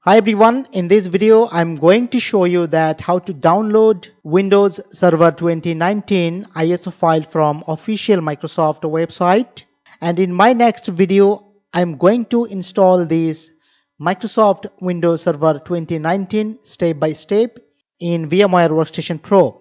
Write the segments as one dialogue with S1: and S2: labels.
S1: Hi everyone, in this video I'm going to show you that how to download Windows Server 2019 ISO file from official Microsoft website. And in my next video I'm going to install this Microsoft Windows Server 2019 step by step in VMware Workstation Pro.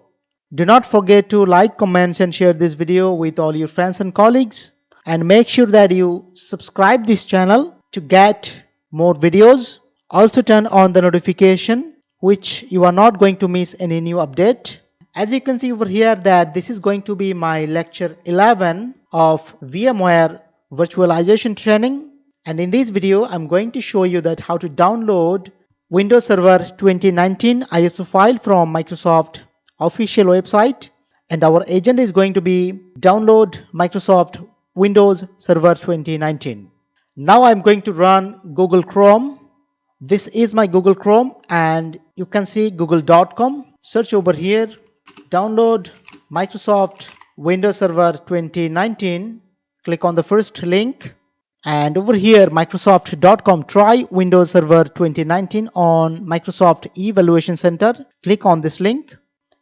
S1: Do not forget to like, comment and share this video with all your friends and colleagues, and make sure that you subscribe this channel to get more videos. Also turn on the notification which you are not going to miss any new update. As you can see over here that this is going to be my lecture 11 of VMware virtualization training, and in this video I'm going to show you that how to download Windows Server 2019 ISO file from Microsoft official website, and our agenda is going to be download Microsoft Windows Server 2019. Now I'm going to run Google Chrome. This is my Google Chrome and you can see google.com. Search over here, download Microsoft Windows Server 2019. Click on the first link, and over here microsoft.com, try Windows Server 2019 on Microsoft Evaluation Center. Click on this link.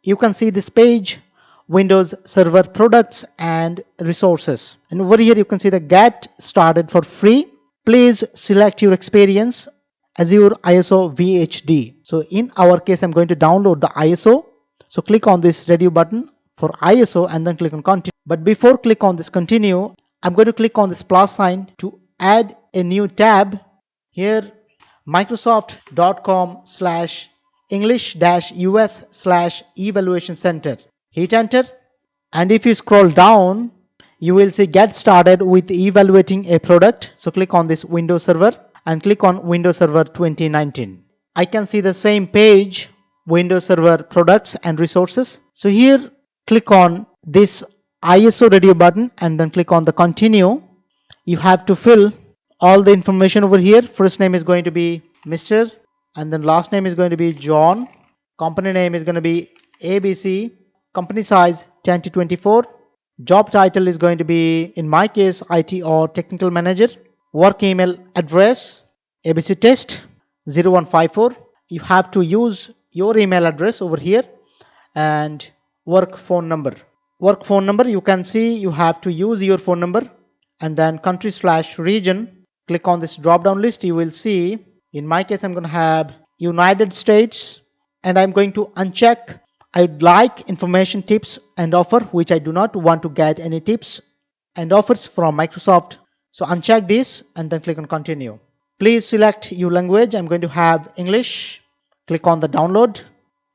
S1: You can see this page, Windows Server products and resources, and over here you can see the get started for free. Please select your experience Azure ISO VHD. So in our case I'm going to download the ISO. So click on this radio button for ISO and then click on continue. But before click on this continue, I'm going to click on this plus sign to add a new tab. Here microsoft.com/english-us/evaluation center. Hit enter, and if you scroll down you will see get started with evaluating a product. So click on this Windows Server and click on Windows Server 2019. I can see the same page, Windows Server products and resources. So here click on this ISO radio button and then click on the continue. You have to fill all the information over here. First name is going to be Mr. and then last name is going to be John. Company name is going to be ABC. Company size 10 to 24. Job title is going to be, in my case, IT or technical manager. Work email address ABC test 0154. You have to use your email address over here, and work phone number. Work phone number, you can see you have to use your phone number, and then country/region. Click on this drop down list. You will see, in my case I'm going to have United States, and I'm going to uncheck I would like information, tips and offer, which I do not want to get any tips and offers from Microsoft. So uncheck this and then click on continue. Please select your language. I'm going to have English. Click on the download.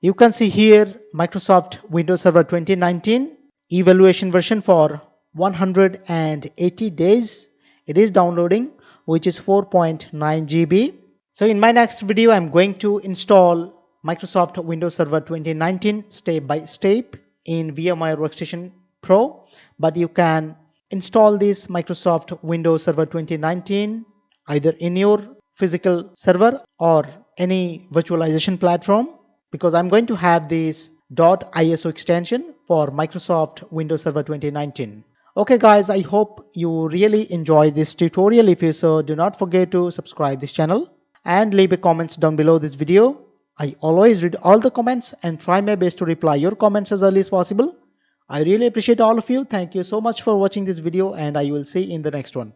S1: You can see here Microsoft Windows Server 2019 evaluation version for 180 days. It is downloading, which is 4.9 GB. So in my next video I'm going to install Microsoft Windows Server 2019 step by step in VMware Workstation Pro, but you can install this Microsoft Windows Server 2019 either in your physical server or any virtualization platform, because I'm going to have this .iso extension for Microsoft Windows Server 2019. Okay guys, I hope you really enjoy this tutorial. If you so, do not forget to subscribe this channel and leave a comments down below this video. I always read all the comments and try my best to reply your comments as early as possible. I really appreciate all of you. Thank you so much for watching this video, and I will see you in the next one.